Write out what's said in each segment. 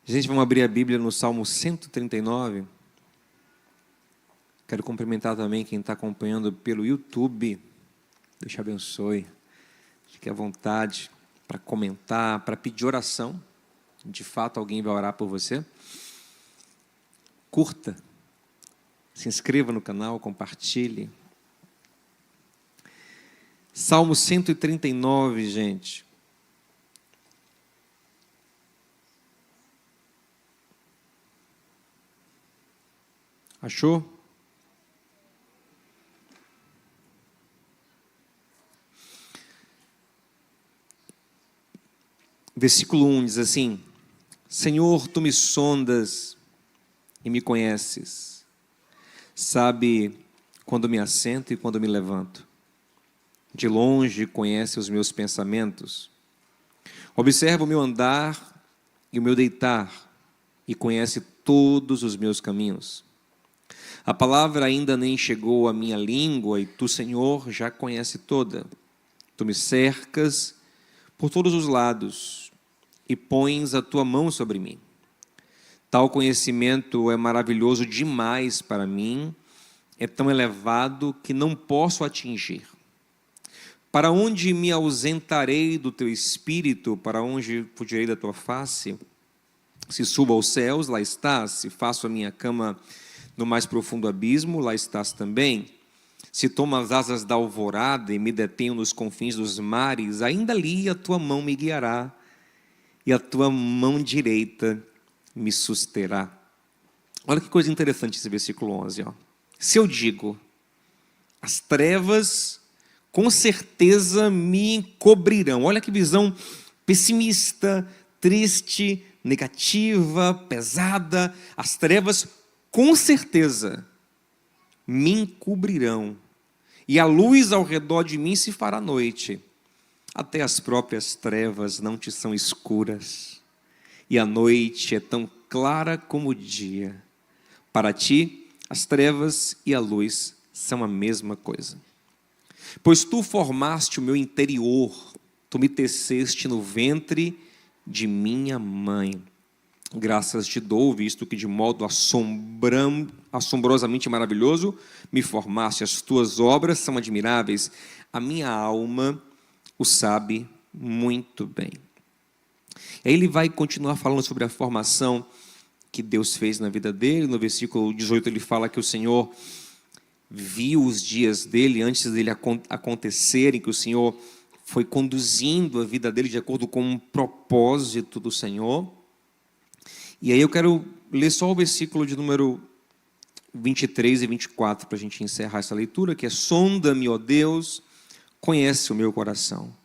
Gente, vamos abrir a Bíblia no Salmo 139. Quero cumprimentar também quem está acompanhando pelo YouTube. Deus te abençoe. Fique à vontade para comentar, para pedir oração. De fato, alguém vai orar por você. Curta, se inscreva no canal, compartilhe. Salmo 139, gente. Achou? Versículo 1 diz assim: Senhor, tu me sondas e me conheces. Sabe quando me assento e quando me levanto. De longe conhece os meus pensamentos. Observa o meu andar e o meu deitar e conhece todos os meus caminhos. A palavra ainda nem chegou à minha língua e tu, Senhor, já conhece toda. Tu me cercas por todos os lados e pões a tua mão sobre mim. Tal conhecimento é maravilhoso demais para mim, é tão elevado que não posso atingir. Para onde me ausentarei do teu espírito? Para onde fugirei da tua face? Se subo aos céus, lá estás. Se faço a minha cama no mais profundo abismo, lá estás também. Se tomo as asas da alvorada e me detenho nos confins dos mares, ainda ali a tua mão me guiará e a tua mão direita me susterá. Olha que coisa interessante esse versículo 11. Ó. Se eu digo, as trevas com certeza me encobrirão. Olha que visão pessimista, triste, negativa, pesada. As trevas com certeza me encobrirão, e a luz ao redor de mim se fará noite. Até as próprias trevas não te são escuras, e a noite é tão clara como o dia. Para ti, as trevas e a luz são a mesma coisa. Pois tu formaste o meu interior, tu me teceste no ventre de minha mãe. Graças te dou, visto que de modo assombrosamente maravilhoso me formaste. As tuas obras são admiráveis. A minha alma o sabe muito bem. Aí ele vai continuar falando sobre a formação que Deus fez na vida dele. No versículo 18 ele fala que o Senhor viu os dias dele antes dele acontecerem, que o Senhor foi conduzindo a vida dele de acordo com um propósito do Senhor. E aí eu quero ler só o versículo de número 23 e 24 para a gente encerrar essa leitura, que é: sonda-me, ó Deus, conhece o meu coração,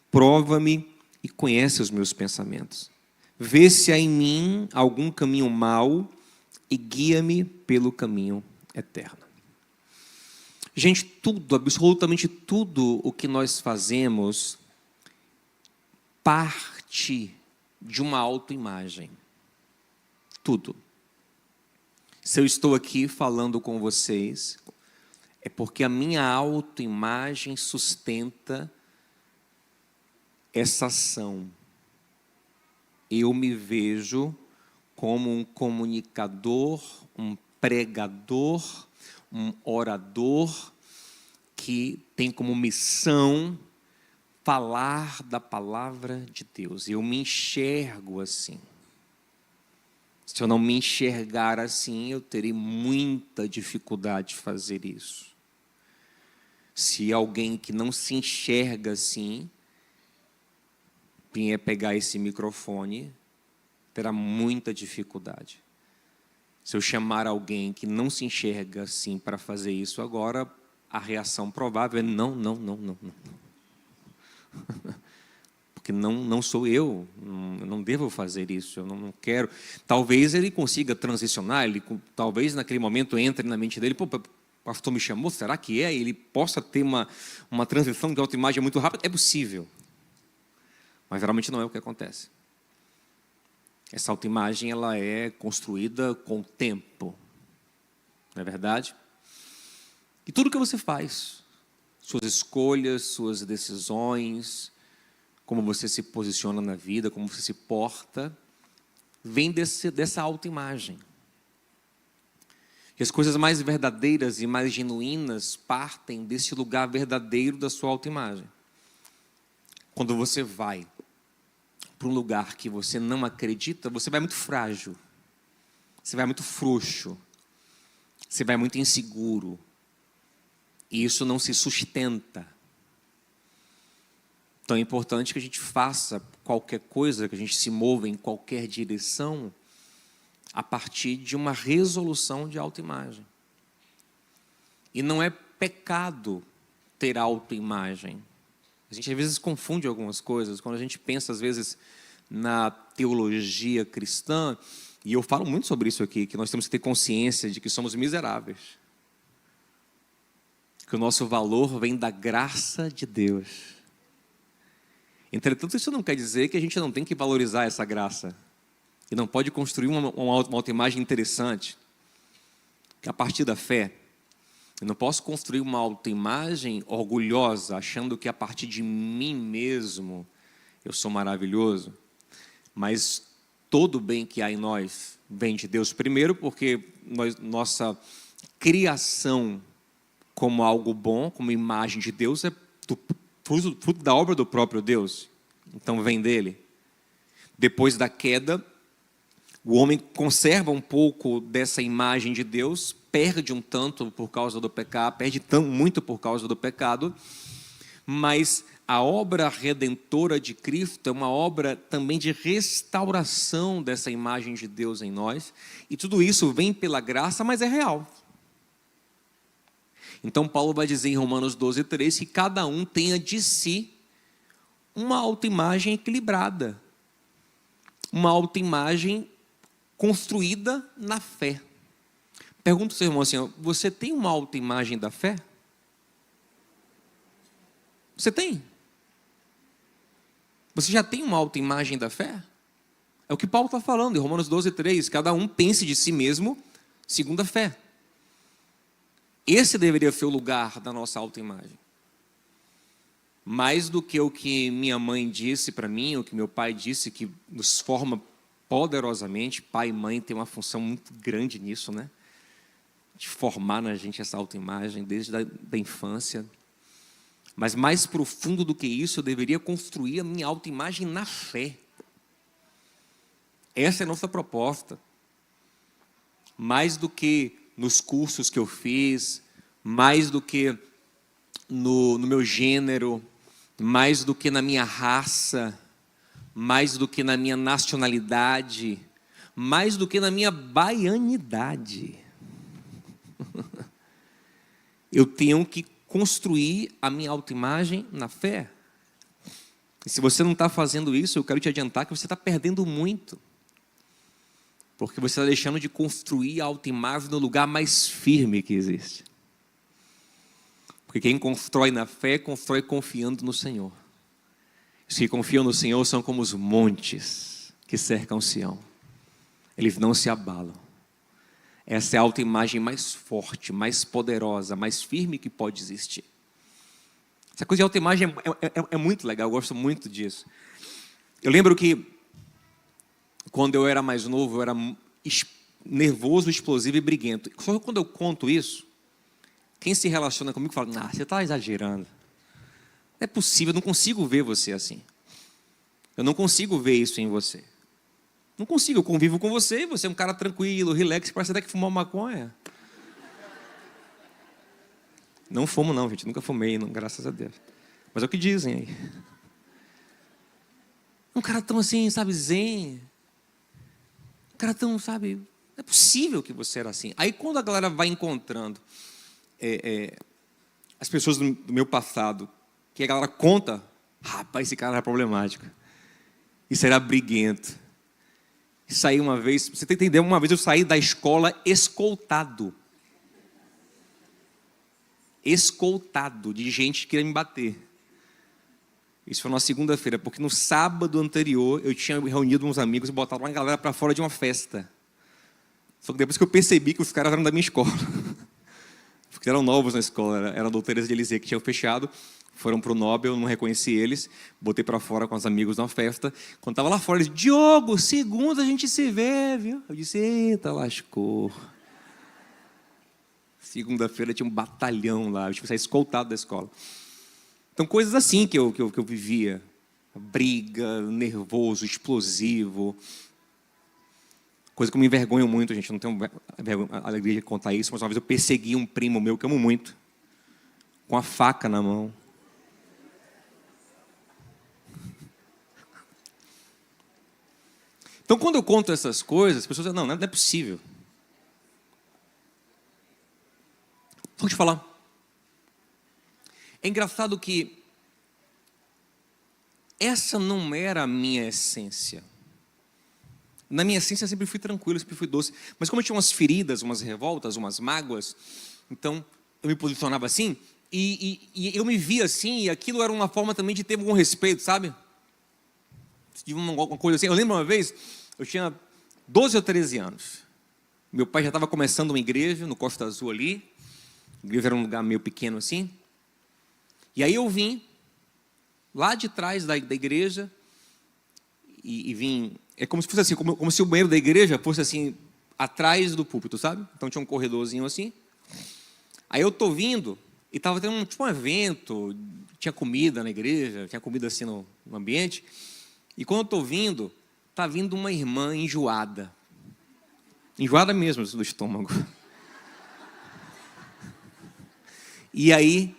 prova-me e conhece os meus pensamentos. Vê se há em mim algum caminho mau e guia-me pelo caminho eterno. Gente, tudo, absolutamente tudo o que nós fazemos parte de uma autoimagem. Tudo. Se eu estou aqui falando com vocês, é porque a minha autoimagem sustenta essa ação. Eu me vejo como um comunicador, um pregador, um orador que tem como missão falar da palavra de Deus. Eu me enxergo assim. Se eu não me enxergar assim, eu terei muita dificuldade de fazer isso. Se alguém que não se enxerga assim vier pegar esse microfone, terá muita dificuldade. Se eu chamar alguém que não se enxerga assim para fazer isso agora, a reação provável é não. Porque não sou eu não devo fazer isso, eu não quero. Talvez ele consiga transicionar, talvez naquele momento entre na mente dele, pô, o pastor me chamou, será que é? Ele possa ter uma transição de autoimagem muito rápida, é possível. Mas geralmente não é o que acontece. Essa autoimagem ela é construída com o tempo, não é verdade? E tudo que você faz, suas escolhas, suas decisões, como você se posiciona na vida, como você se porta, vem dessa autoimagem. E as coisas mais verdadeiras e mais genuínas partem desse lugar verdadeiro da sua autoimagem. Quando você vai para um lugar que você não acredita, você vai muito frágil, você vai muito frouxo, você vai muito inseguro, e isso não se sustenta. Então é importante que a gente faça qualquer coisa, que a gente se mova em qualquer direção, a partir de uma resolução de autoimagem. E não é pecado ter autoimagem. A gente às vezes confunde algumas coisas, quando a gente pensa às vezes na teologia cristã, e eu falo muito sobre isso aqui, que nós temos que ter consciência de que somos miseráveis. Que o nosso valor vem da graça de Deus. Entretanto, isso não quer dizer que a gente não tem que valorizar essa graça. E não pode construir uma autoimagem interessante. Que a partir da fé, eu não posso construir uma autoimagem orgulhosa, achando que a partir de mim mesmo eu sou maravilhoso. Mas todo o bem que há em nós vem de Deus. Primeiro porque nossa criação como algo bom, como imagem de Deus, é fruto da obra do próprio Deus. Então vem dele. Depois da queda, o homem conserva um pouco dessa imagem de Deus, perde um tanto por causa do pecado, perde muito por causa do pecado, mas a obra redentora de Cristo é uma obra também de restauração dessa imagem de Deus em nós, e tudo isso vem pela graça, mas é real. Então Paulo vai dizer em Romanos 12:3 que cada um tenha de si uma autoimagem equilibrada, uma autoimagem construída na fé. Pergunta ao seu irmão assim: você tem uma autoimagem da fé? Você tem? Você já tem uma autoimagem da fé? É o que Paulo está falando em Romanos 12:3. Cada um pense de si mesmo segundo a fé. Esse deveria ser o lugar da nossa autoimagem. Mais do que o que minha mãe disse para mim, o que meu pai disse, que nos forma poderosamente. Pai e mãe têm uma função muito grande nisso, né? De formar na gente essa autoimagem desde a infância. Mas mais profundo do que isso, eu deveria construir a minha autoimagem na fé. Essa é a nossa proposta. Mais do que nos cursos que eu fiz, mais do que no meu gênero, mais do que na minha raça, mais do que na minha nacionalidade, mais do que na minha baianidade. Eu tenho que construir a minha autoimagem na fé. E se você não está fazendo isso, eu quero te adiantar que você está perdendo muito. Porque você está deixando de construir a autoimagem no lugar mais firme que existe. Porque quem constrói na fé, constrói confiando no Senhor. Os que confiam no Senhor são como os montes que cercam Sião. Eles não se abalam. Essa é a autoimagem mais forte, mais poderosa, mais firme que pode existir. Essa coisa de autoimagem é muito legal, eu gosto muito disso. Eu lembro que, quando eu era mais novo, eu era nervoso, explosivo e briguento. Só que quando eu conto isso, quem se relaciona comigo fala: você está exagerando. Não é possível, eu não consigo ver você assim. Eu não consigo ver isso em você. Não consigo, eu convivo com você e você é um cara tranquilo, relax, parece até que fumou maconha. Não fumo não, gente, nunca fumei, não, graças a Deus. Mas é o que dizem aí. Um cara tão assim, sabe, zen. Um cara tão, sabe, não é possível que você era assim. Aí quando a galera vai encontrando as pessoas do meu passado, que a galera conta, rapaz, esse cara era problemático. Isso era briguento. Saí uma vez, você tem que entender, uma vez eu saí da escola escoltado. Escoltado de gente que queria me bater. Isso foi na segunda-feira, porque no sábado anterior eu tinha reunido uns amigos e botado uma galera para fora de uma festa. Só que depois que eu percebi que os caras eram da minha escola, porque eram novos na escola, era a doutora de Eliseu que tinha fechado, Foram para o Nobel, eu não reconheci eles, botei para fora com os amigos na festa. Quando estava lá fora, eles, Diogo, segunda a gente se vê, viu? Eu disse, eita, lascou. Segunda-feira tinha um batalhão lá, eu tive que sair escoltado da escola. Então, coisas assim que eu vivia. Briga, nervoso, explosivo. Coisa que eu me envergonho muito, gente, eu não tenho alegria de contar isso, mas uma vez eu persegui um primo meu, que eu amo muito, com a faca na mão. Então, quando eu conto essas coisas, as pessoas dizem, não é possível. Vou te falar. É engraçado que essa não era a minha essência. Na minha essência eu sempre fui tranquilo, sempre fui doce. Mas como eu tinha umas feridas, umas revoltas, umas mágoas, então eu me posicionava assim, e eu me via assim, e aquilo era uma forma também de ter algum respeito, sabe? De uma coisa assim. Eu lembro uma vez, eu tinha 12 ou 13 anos. Meu pai já estava começando uma igreja no Costa Azul ali. A igreja era um lugar meio pequeno assim. E aí eu vim lá de trás da igreja e vim. É como se fosse assim, como se o banheiro da igreja fosse assim, atrás do púlpito, sabe? Então tinha um corredorzinho assim. Aí eu tô vindo e estava tendo tipo um evento, tinha comida na igreja, tinha comida assim no ambiente. E quando eu estou vindo, está vindo uma irmã enjoada. Enjoada mesmo do estômago. E aí,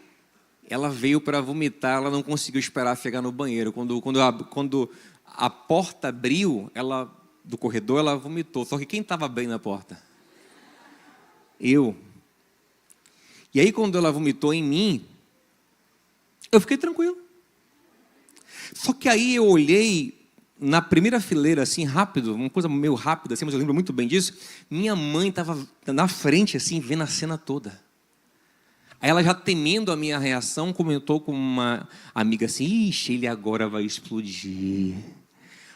ela veio para vomitar, ela não conseguiu esperar chegar no banheiro. Quando a porta abriu, do corredor, ela vomitou. Só que quem estava bem na porta? Eu. E aí, quando ela vomitou em mim, eu fiquei tranquilo. Só que aí eu olhei na primeira fileira, assim, rápido, uma coisa meio rápida, assim, mas eu lembro muito bem disso. Minha mãe estava na frente, assim, vendo a cena toda. Aí ela, já temendo a minha reação, comentou com uma amiga assim, ixi, ele agora vai explodir.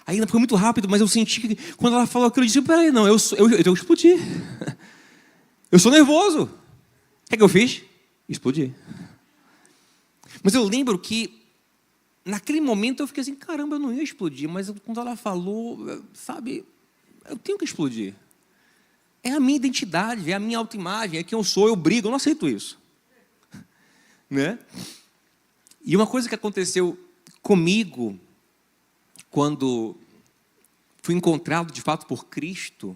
Aí ainda foi muito rápido, mas eu senti que, quando ela falou aquilo, eu disse, peraí, não, eu explodi. Eu sou nervoso. O que eu fiz? Explodi. Mas eu lembro que, naquele momento eu fiquei assim, caramba, eu não ia explodir, mas quando ela falou, sabe, eu tenho que explodir. É a minha identidade, é a minha autoimagem, é quem eu sou, eu brigo, eu não aceito isso. Né? E uma coisa que aconteceu comigo, quando fui encontrado de fato por Cristo,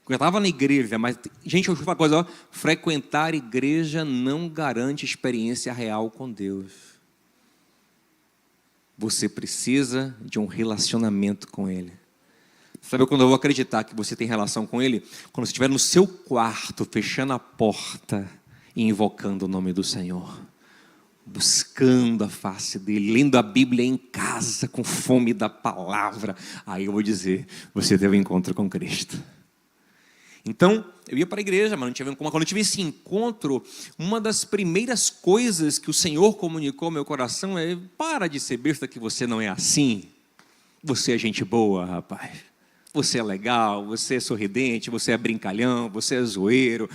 eu estava na igreja, mas, gente, eu vou falar uma coisa, ó, frequentar a igreja não garante experiência real com Deus. Você precisa de um relacionamento com Ele. Sabe quando eu vou acreditar que você tem relação com Ele? Quando você estiver no seu quarto, fechando a porta e invocando o nome do Senhor. Buscando a face dEle, lendo a Bíblia em casa, com fome da palavra. Aí eu vou dizer, você teve um encontro com Cristo. Então, eu ia para a igreja, mas não tinha como. Quando eu tive esse encontro, uma das primeiras coisas que o Senhor comunicou ao meu coração é: para de ser besta, que você não é assim. Você é gente boa, rapaz. Você é legal, você é sorridente, você é brincalhão, você é zoeiro.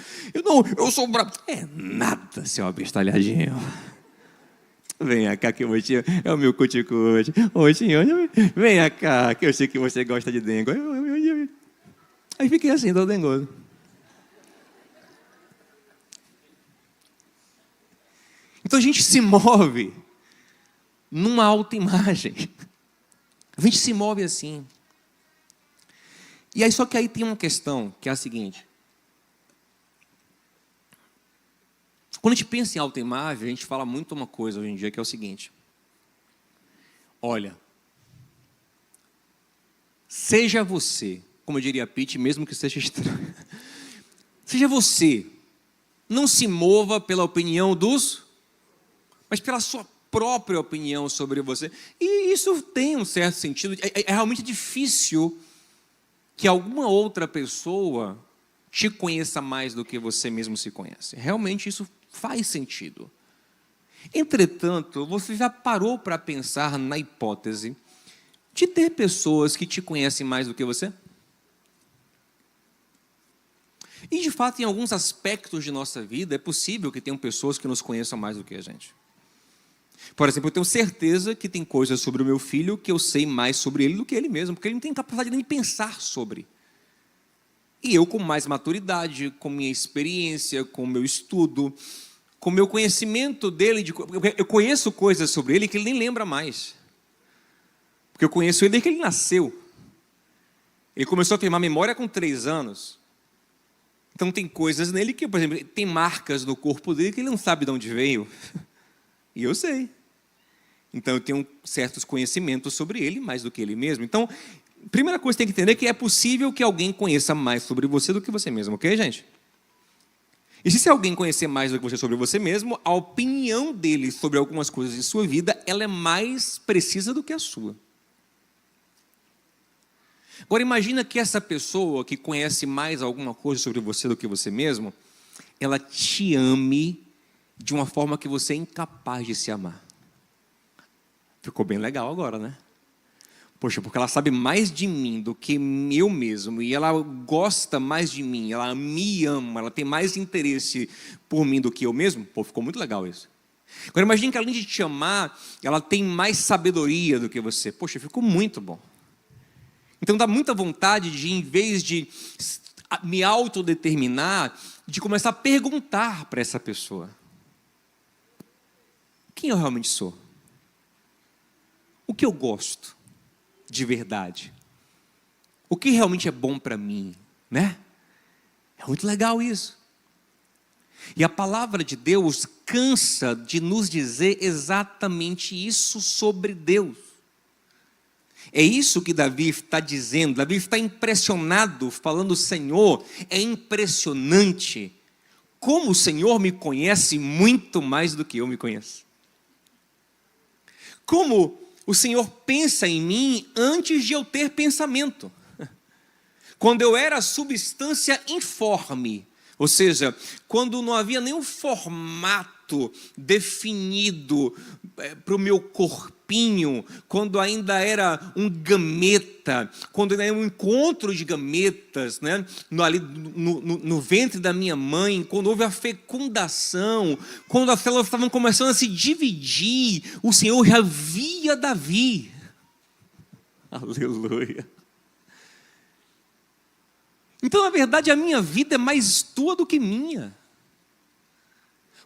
Eu sou bravo. É nada, seu abestalhadinho. Venha cá que eu te... É o meu cuticute. Venha cá, que eu sei que você gosta de dengue. Aí fiquei assim, todo dengoso. Então a gente se move numa autoimagem. A gente se move assim. E aí, só que aí tem uma questão, que é a seguinte. Quando a gente pensa em autoimagem, a gente fala muito uma coisa hoje em dia, que é o seguinte. Olha, seja você, como eu diria a Pete, mesmo que seja estranho. Seja você. Não se mova pela opinião dos, mas pela sua própria opinião sobre você. E isso tem um certo sentido. É realmente difícil que alguma outra pessoa te conheça mais do que você mesmo se conhece. Realmente isso faz sentido. Entretanto, você já parou para pensar na hipótese de ter pessoas que te conhecem mais do que você? E, de fato, em alguns aspectos de nossa vida, é possível que tenham pessoas que nos conheçam mais do que a gente. Por exemplo, eu tenho certeza que tem coisas sobre o meu filho que eu sei mais sobre ele do que ele mesmo, porque ele não tem capacidade nem de pensar sobre. E eu, com mais maturidade, com minha experiência, com meu estudo, com meu conhecimento dele, eu conheço coisas sobre ele que ele nem lembra mais. Porque eu conheço ele desde que ele nasceu. Ele começou a ter uma memória com 3 anos. Então tem coisas nele que, por exemplo, tem marcas no corpo dele que ele não sabe de onde veio. E eu sei. Então eu tenho certos conhecimentos sobre ele, mais do que ele mesmo. Então, a primeira coisa que tem que entender é que é possível que alguém conheça mais sobre você do que você mesmo, ok, gente? E se alguém conhecer mais do que você sobre você mesmo, a opinião dele sobre algumas coisas em sua vida, ela é mais precisa do que a sua. Agora imagina que essa pessoa que conhece mais alguma coisa sobre você do que você mesmo, ela te ame de uma forma que você é incapaz de se amar. Ficou bem legal agora, né? Poxa, porque ela sabe mais de mim do que eu mesmo, e ela gosta mais de mim, ela me ama, ela tem mais interesse por mim do que eu mesmo. Pô, ficou muito legal isso. Agora imagine que além de te amar, ela tem mais sabedoria do que você. Poxa, ficou muito bom. Então dá muita vontade de, em vez de me autodeterminar, de começar a perguntar para essa pessoa: quem eu realmente sou? O que eu gosto de verdade? O que realmente é bom para mim, né? É muito legal isso. E a palavra de Deus cansa de nos dizer exatamente isso sobre Deus. É isso que Davi está dizendo. Davi está impressionado, falando: Senhor, é impressionante como o Senhor me conhece muito mais do que eu me conheço. Como o Senhor pensa em mim antes de eu ter pensamento. Quando eu era substância informe, ou seja, quando não havia nenhum formato definido para o meu corpinho, quando ainda era um gameta, quando ainda era um encontro de gametas, né? Ali no ventre da minha mãe, quando houve a fecundação, quando as células estavam começando a se dividir, o Senhor já via Davi. Aleluia. Então, na verdade, a minha vida é mais tua do que minha.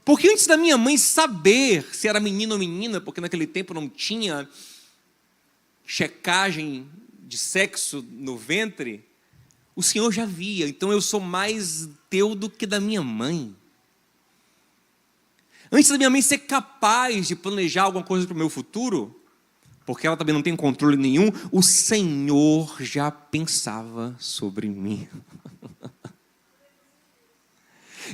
Porque antes da minha mãe saber se era menino ou menina, porque naquele tempo não tinha checagem de sexo no ventre, o Senhor já via. Então eu sou mais teu do que da minha mãe. Antes da minha mãe ser capaz de planejar alguma coisa para o meu futuro, porque ela também não tem controle nenhum, o Senhor já pensava sobre mim.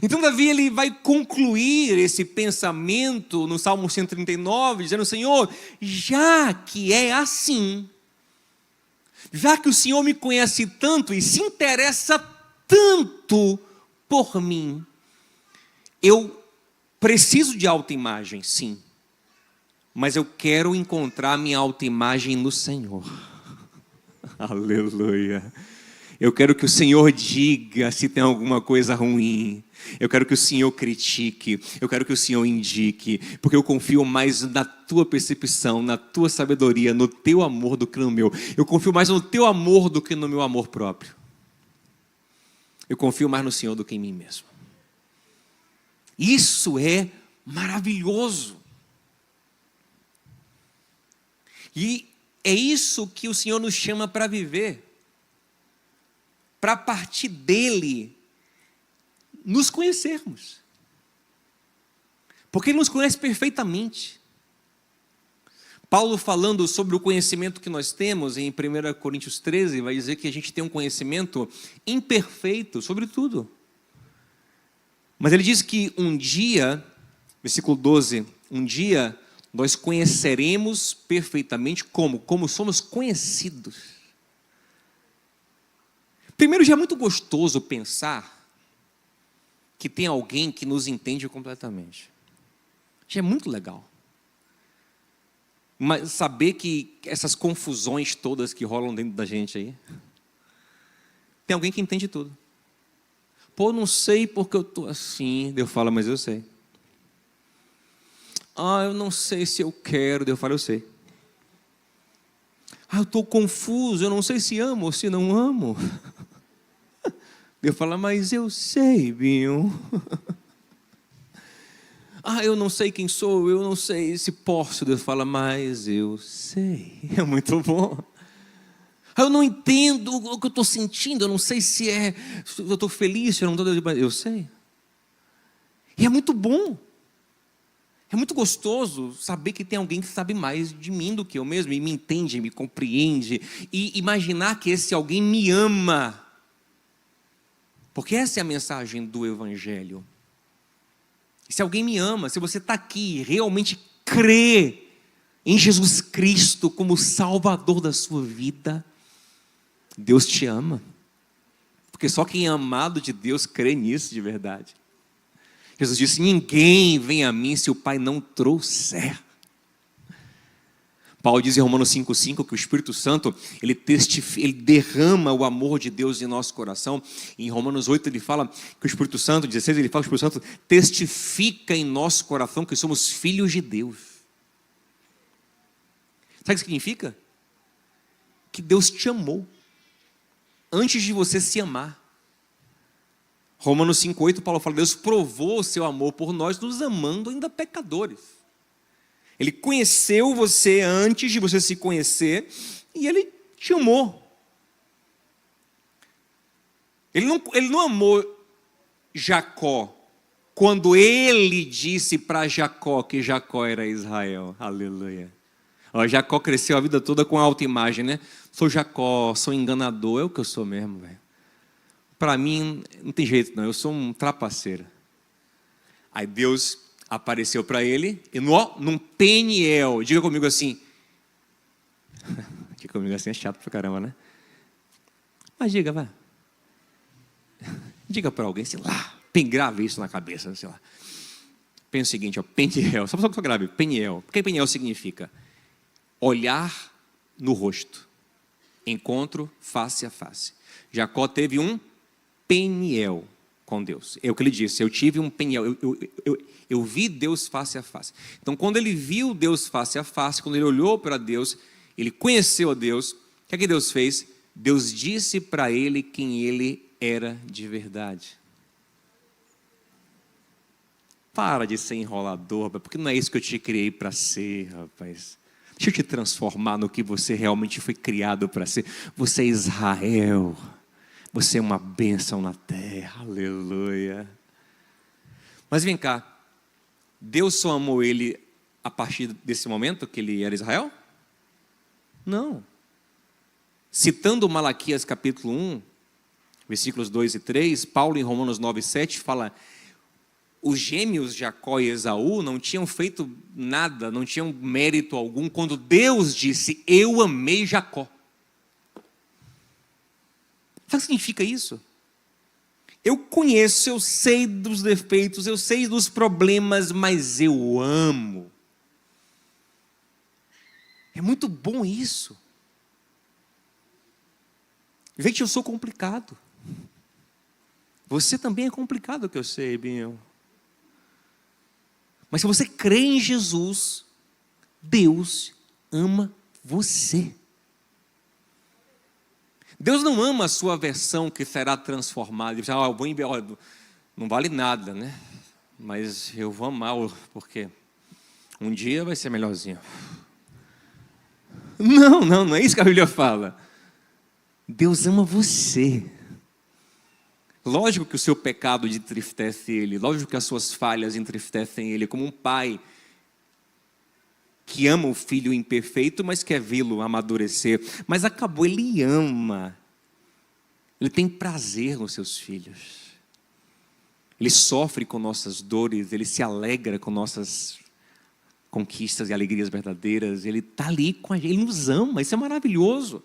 Então Davi, ele vai concluir esse pensamento no Salmo 139, dizendo: Senhor, já que é assim, já que o Senhor me conhece tanto e se interessa tanto por mim, eu preciso de autoimagem, sim, mas eu quero encontrar minha autoimagem no Senhor. Aleluia. Eu quero que o Senhor diga se tem alguma coisa ruim. Eu quero que o Senhor critique. Eu quero que o Senhor indique. Porque eu confio mais na tua percepção, na tua sabedoria, no teu amor do que no meu. Eu confio mais no teu amor do que no meu amor próprio. Eu confio mais no Senhor do que em mim mesmo. Isso é maravilhoso. E é isso que o Senhor nos chama para viver. Para partir dele, nos conhecermos. Porque ele nos conhece perfeitamente. Paulo, falando sobre o conhecimento que nós temos, em 1 Coríntios 13, vai dizer que a gente tem um conhecimento imperfeito sobre tudo. Mas ele diz que um dia, versículo 12, um dia nós conheceremos perfeitamente como somos conhecidos. Primeiro, já é muito gostoso pensar que tem alguém que nos entende completamente. Já é muito legal. Mas saber que essas confusões todas que rolam dentro da gente aí, tem alguém que entende tudo. Pô, não sei porque eu estou assim. Deus fala, mas eu sei. Eu não sei se eu quero. Eu falo, eu sei. Eu estou confuso, eu não sei se amo ou se não amo. Eu falo, mas eu sei, Binho. Eu não sei quem sou, eu não sei se posso. Deus fala, mas eu sei. É muito bom. Eu não entendo o que eu estou sentindo, eu não sei se eu estou feliz, se eu não estou, mas eu sei. E é muito bom. É muito gostoso saber que tem alguém que sabe mais de mim do que eu mesmo, e me entende, me compreende, e imaginar que esse alguém me ama. Porque essa é a mensagem do Evangelho. Se alguém me ama, se você está aqui e realmente crê em Jesus Cristo como Salvador da sua vida, Deus te ama. Porque só quem é amado de Deus crê nisso de verdade. Jesus disse, ninguém vem a mim se o Pai não trouxer. Paulo diz em Romanos 5,5 que o Espírito Santo, ele derrama o amor de Deus em nosso coração. Em Romanos 8 ele fala que o Espírito Santo, 16 ele fala que o Espírito Santo testifica em nosso coração que somos filhos de Deus. Sabe o que significa? Que Deus te amou antes de você se amar. Romanos 5,8 Paulo fala, Deus provou o seu amor por nós, nos amando ainda pecadores. Ele conheceu você antes de você se conhecer e Ele te amou. Ele não amou Jacó quando Ele disse para Jacó que Jacó era Israel. Aleluia. Jacó cresceu a vida toda com autoimagem, né? Sou Jacó, sou enganador, é o que eu sou mesmo, velho. Para mim, não tem jeito não, eu sou um trapaceiro. Aí Deus apareceu para ele, e num Peniel, diga comigo assim, diga comigo assim é chato pra caramba, né? Mas diga, vai. Diga para alguém, sei lá, grave isso na cabeça, sei lá. Pensa o seguinte, Peniel, só grave, Peniel. O que Peniel significa? Olhar no rosto, encontro face a face. Jacó teve um Peniel com Deus. É o que ele disse, eu tive um Peniel, eu vi Deus face a face. Então, quando ele viu Deus face a face, quando ele olhou para Deus, ele conheceu a Deus, o que é que Deus fez? Deus disse para ele quem ele era de verdade. Para de ser enrolador, rapaz, porque não é isso que eu te criei para ser, rapaz. Deixa eu te transformar no que você realmente foi criado para ser. Você é Israel. Você é uma bênção na terra, aleluia. Mas vem cá, Deus só amou ele a partir desse momento que ele era Israel? Não. Citando Malaquias capítulo 1, versículos 2 e 3, Paulo em Romanos 9, 7 fala, os gêmeos Jacó e Esaú não tinham feito nada, não tinham mérito algum, quando Deus disse, eu amei Jacó. Sabe o que significa isso? Eu conheço, eu sei dos defeitos, eu sei dos problemas, mas eu amo. É muito bom isso. Gente, eu sou complicado. Você também é complicado, que eu sei, Binho. Mas se você crê em Jesus, Deus ama você. Deus não ama a sua versão que será transformada. Ele diz, eu vou enviar, não vale nada, né? Mas eu vou amar, porque um dia vai ser melhorzinho. Não é isso que a Bíblia fala. Deus ama você. Lógico que o seu pecado entristece Ele, lógico que as suas falhas entristecem Ele, como um pai que ama o filho imperfeito, mas quer vê-lo amadurecer. Mas acabou, Ele ama. Ele tem prazer nos seus filhos. Ele sofre com nossas dores, Ele se alegra com nossas conquistas e alegrias verdadeiras. Ele está ali com a gente, Ele nos ama, isso é maravilhoso.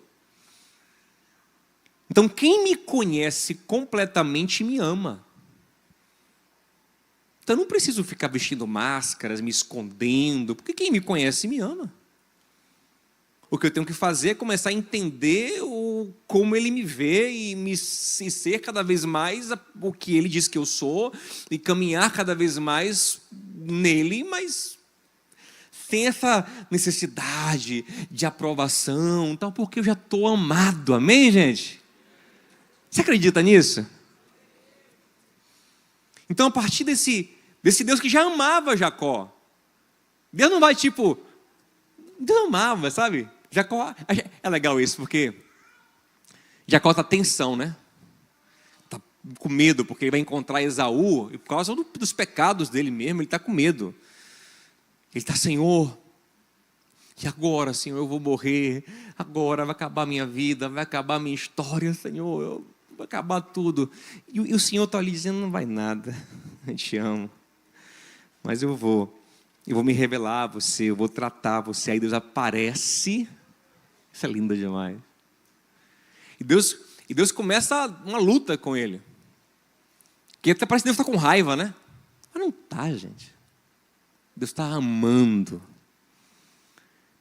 Então, quem me conhece completamente me ama. Então, eu não preciso ficar vestindo máscaras, me escondendo, porque quem me conhece me ama. O que eu tenho que fazer é começar a entender como Ele me vê e ser cada vez mais o que Ele diz que eu sou e caminhar cada vez mais nele, mas sem essa necessidade de aprovação, então, porque eu já estou amado, amém, gente? Você acredita nisso? Então, a partir desse Deus que já amava Jacó, Deus não vai Deus amava, sabe? Jacó, é legal isso, porque Jacó está tensão, né? Está com medo, porque ele vai encontrar Esaú, e por causa dos pecados dele mesmo, ele está com medo. Ele está, Senhor, e agora, Senhor, eu vou morrer, agora vai acabar a minha vida, vai acabar a minha história, Senhor, vai acabar tudo. E o Senhor está ali dizendo, não vai nada, eu te amo, mas eu vou me revelar a você, eu vou tratar você. Aí Deus aparece, isso é lindo demais. E Deus começa uma luta com ele, que até parece que Deus está com raiva, né? Mas não está, gente. Deus está amando,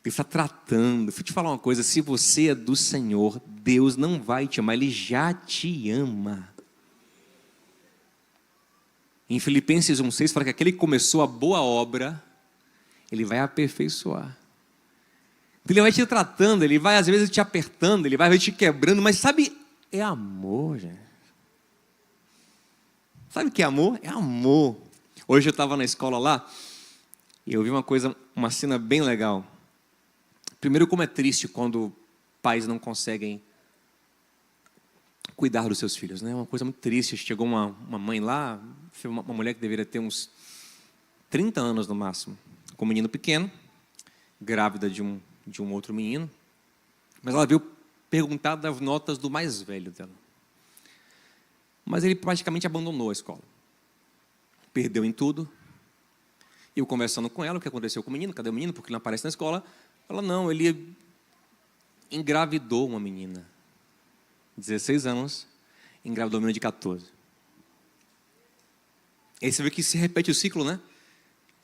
Deus está tratando. Deixa eu te falar uma coisa, se você é do Senhor, Deus não vai te amar, Ele já te ama. Em Filipenses 1,6 fala que aquele que começou a boa obra, Ele vai aperfeiçoar. Ele vai te tratando, Ele vai às vezes te apertando, Ele vai te quebrando, mas sabe, é amor, gente. Sabe o que é amor? É amor. Hoje eu estava na escola lá, e eu vi uma cena bem legal. Primeiro, como é triste quando pais não conseguem cuidar dos seus filhos, né? É uma coisa muito triste. Chegou uma mãe lá, uma mulher que deveria ter uns 30 anos no máximo, com um menino pequeno, grávida de um outro menino, mas ela veio perguntar das notas do mais velho dela. Mas ele praticamente abandonou a escola, perdeu em tudo. Eu conversando com ela, o que aconteceu com o menino, cadê o menino, porque ele não aparece na escola? Ela, não, ele engravidou uma menina, 16 anos, engravidou uma menina de 14. Aí você vê que se repete o ciclo, né?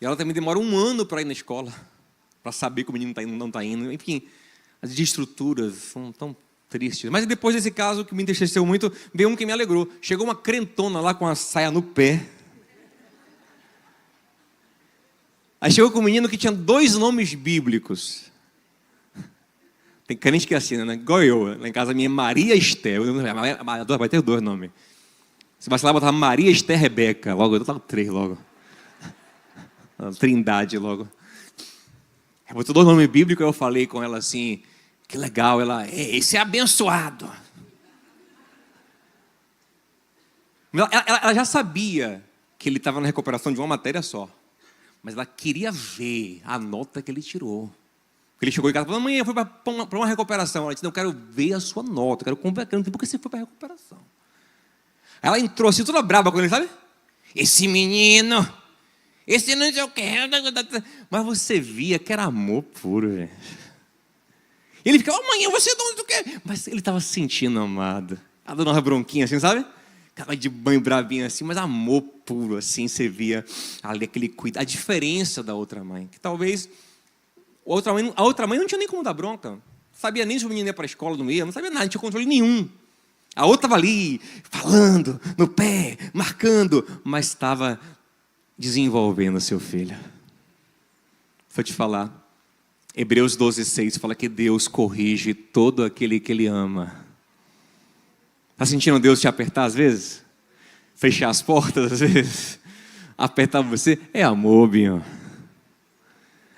E ela também demora 1 ano para ir na escola, para saber que o menino não está indo. Enfim, as desestruturas são tão tristes. Mas depois desse caso, que me entristeceu muito, veio um que me alegrou. Chegou uma crentona lá com a saia no pé. Aí chegou com um menino que tinha 2 nomes bíblicos. Tem crente que é assim, né? Igual eu. Lá em casa minha é Maria Esther. Vai ter 2 nomes. Se você lá botar Maria Esther Rebeca, logo, eu tava 3 logo. Trindade logo. Botou 2 nomes bíblicos, eu falei com ela assim, que legal, esse é abençoado. Ela já sabia que ele estava na recuperação de uma matéria só, mas ela queria ver a nota que ele tirou. Ele chegou em casa e falou, amanhã eu fui para uma recuperação. Ela disse, não, eu quero ver a sua nota, eu quero conversar, por que você foi para a recuperação? Ela entrou assim, toda brava com ele, sabe? Esse menino, esse não sei o que. Mas você via que era amor puro, gente. Ele ficava, amanhã você não sei o que. Mas ele estava se sentindo amado. Ela dando uma bronquinha assim, sabe? Aquela de banho bravinha assim, mas amor puro assim, você via ali aquele cuidado. A diferença da outra mãe, que talvez a outra mãe não tinha nem como dar bronca. Não sabia nem se o menino ia para a escola, não ia, não sabia nada, não tinha controle nenhum. A outra estava ali, falando, no pé, marcando, mas estava desenvolvendo seu filho. Vou te falar, Hebreus 12,6 fala que Deus corrige todo aquele que Ele ama. Está sentindo Deus te apertar às vezes? Fechar as portas às vezes? Apertar você? É amor, Binho.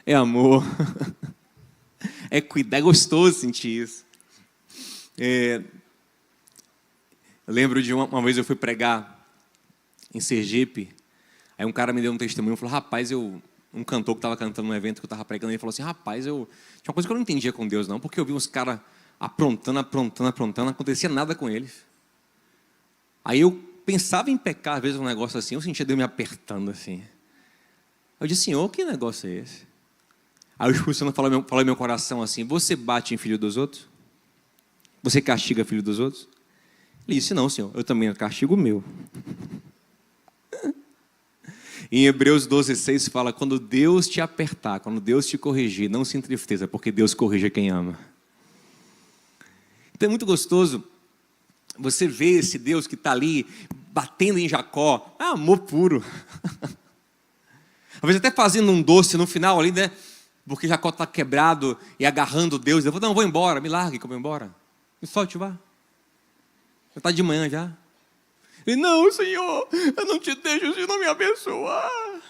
É amor. É cuidar, é gostoso sentir isso. Eu lembro de uma vez eu fui pregar em Sergipe. Aí um cara me deu um testemunho e falou, rapaz, um cantor que estava cantando no evento que eu estava pregando, ele falou assim, rapaz, tinha uma coisa que eu não entendia com Deus não, porque eu vi uns caras aprontando, não acontecia nada com eles. Aí eu pensava em pecar, às vezes, um negócio assim, eu sentia Deus me apertando assim. Eu disse, Senhor, que negócio é esse? Aí o Espírito Santo falou em meu coração assim, você bate em filho dos outros? Você castiga filho dos outros? Ele disse, não, Senhor, eu também castigo o meu. Em Hebreus 12,6 fala, quando Deus te apertar, quando Deus te corrigir, não se entristeça, porque Deus corrige quem ama. Então é muito gostoso você ver esse Deus que está ali, batendo em Jacó, amor puro. Às vezes até fazendo um doce no final ali, né? porque Jacó está quebrado e agarrando Deus. Ele falou, não, vou embora, me largue que eu vou embora. Me solte, vá. Já está de manhã já. Ele, não, Senhor, eu não te deixo se não me abençoar.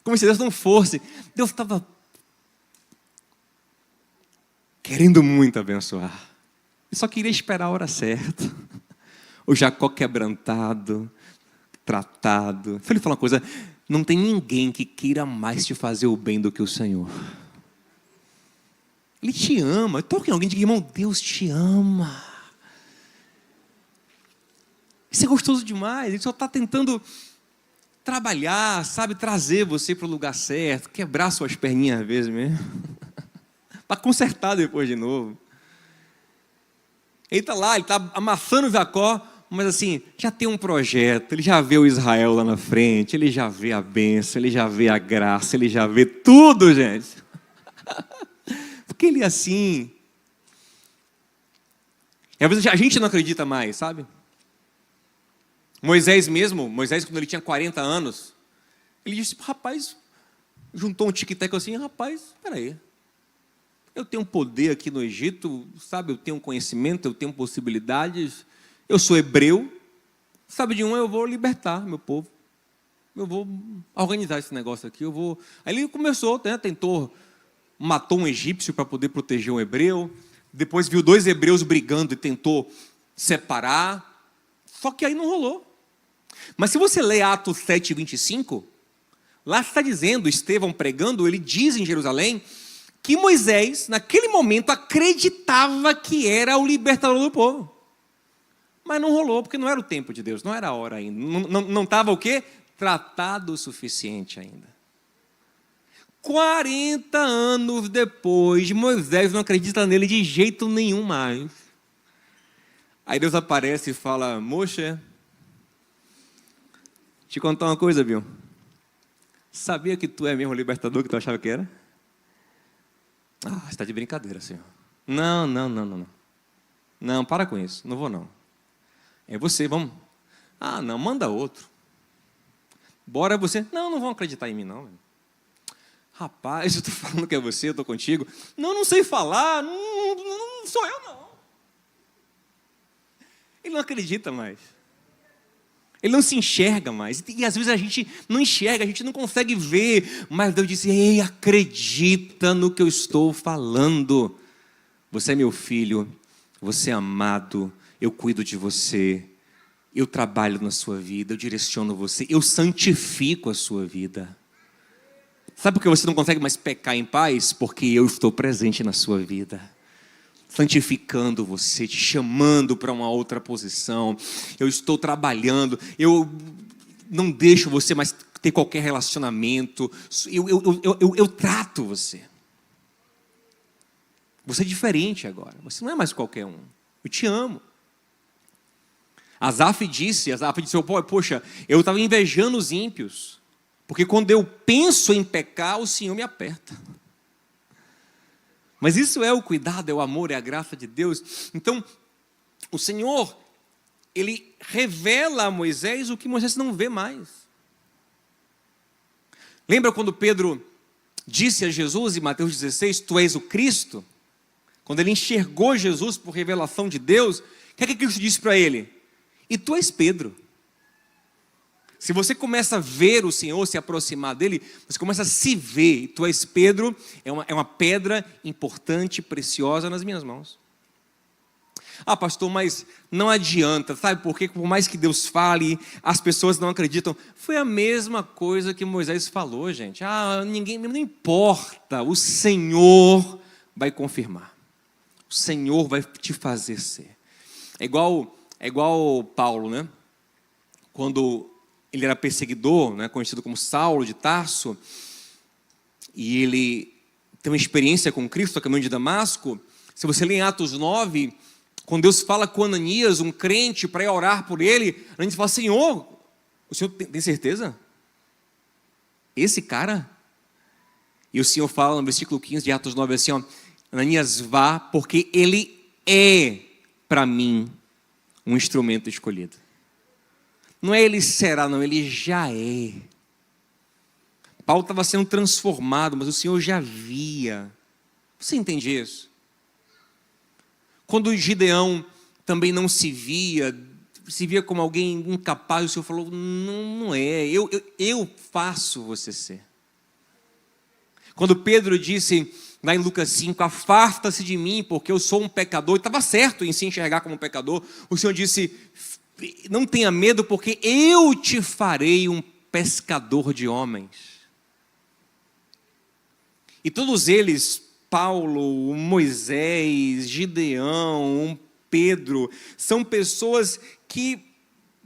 Como se Deus não fosse. Deus estava querendo muito abençoar. Ele só queria esperar a hora certa. O Jacó quebrantado, tratado. Deixa eu lhe falar uma coisa. Não tem ninguém que queira mais te fazer o bem do que o Senhor. Ele te ama. Toque em alguém e diga, irmão, Deus te ama. Isso é gostoso demais. Ele só está tentando trabalhar, sabe, trazer você para o lugar certo, quebrar suas perninhas às vezes mesmo, para consertar depois de novo. Ele está lá, ele está amassando Jacó, mas assim, já tem um projeto, ele já vê o Israel lá na frente, ele já vê a bênção, ele já vê a graça, ele já vê tudo, gente. Porque ele é assim. E às vezes a gente não acredita mais, sabe? Moisés, quando ele tinha 40 anos, ele disse, rapaz, juntou um tic-tac assim, rapaz, espera aí. Eu tenho poder aqui no Egito, sabe, eu tenho conhecimento, eu tenho possibilidades, eu sou hebreu, sabe de um, eu vou libertar meu povo. Eu vou organizar esse negócio aqui, Aí ele começou, né, matou um egípcio para poder proteger um hebreu, depois viu 2 hebreus brigando e tentou separar, só que aí não rolou. Mas se você lê Atos 7:25, lá está dizendo, Estevão pregando, ele diz em Jerusalém, que Moisés, naquele momento, acreditava que era o libertador do povo. Mas não rolou, porque não era o tempo de Deus, não era a hora ainda. Não estava o quê? Tratado o suficiente ainda. 40 anos depois, Moisés não acredita nele de jeito nenhum mais. Aí Deus aparece e fala, Moshe, te contar uma coisa, viu? Sabia que tu é mesmo o libertador que tu achava que era? Ah, você está de brincadeira, Senhor. Não. Não, para com isso, não vou não. É você, vamos. Ah, não, manda outro. Bora você. Não vão acreditar em mim não. Rapaz, eu estou falando que é você, eu estou contigo. Não sei falar, não sou eu não. Ele não acredita mais. Ele não se enxerga mais. E às vezes a gente não enxerga, a gente não consegue ver. Mas Deus disse, ei, acredita no que eu estou falando. Você é meu filho, você é amado, eu cuido de você, eu trabalho na sua vida, eu direciono você, eu santifico a sua vida. Sabe por que você não consegue mais pecar em paz? Porque eu estou presente na sua vida, santificando você, te chamando para uma outra posição. Eu estou trabalhando, eu não deixo você mais ter qualquer relacionamento, eu trato você. Você é diferente agora, você não é mais qualquer um, eu te amo. Asaf disse, poxa, eu estava invejando os ímpios, porque quando eu penso em pecar, o Senhor me aperta. Mas isso é o cuidado, é o amor, é a graça de Deus. Então, o Senhor, Ele revela a Moisés o que Moisés não vê mais. Lembra quando Pedro disse a Jesus em Mateus 16, tu és o Cristo? Quando ele enxergou Jesus por revelação de Deus, o que é que Cristo disse para ele? E tu és Pedro. Se você começa a ver o Senhor, se aproximar dele, você começa a se ver. E tu és Pedro, é uma pedra importante, preciosa nas minhas mãos. Ah, pastor, mas não adianta, sabe por quê? Por mais que Deus fale, as pessoas não acreditam. Foi a mesma coisa que Moisés falou, gente. Não importa, o Senhor vai confirmar. O Senhor vai te fazer ser. É igual Paulo, né? Quando ele era perseguidor, né, conhecido como Saulo de Tarso, e ele tem uma experiência com Cristo a caminho de Damasco. Se você ler em Atos 9, quando Deus fala com Ananias, um crente, para ir orar por ele, Ananias fala, Senhor, o Senhor tem certeza? Esse cara? E o Senhor fala no versículo 15 de Atos 9 assim, Ananias, vá, porque ele é para mim um instrumento escolhido. Não é ele será, não, ele já é. Paulo estava sendo transformado, mas o Senhor já via. Você entende isso? Quando Gideão também não se via como alguém incapaz, o Senhor falou, não é, eu faço você ser. Quando Pedro disse, lá em Lucas 5, afasta-se de mim, porque eu sou um pecador, e estava certo em se enxergar como um pecador, o Senhor disse, não tenha medo, porque eu te farei um pescador de homens. E todos eles, Paulo, Moisés, Gideão, Pedro, são pessoas que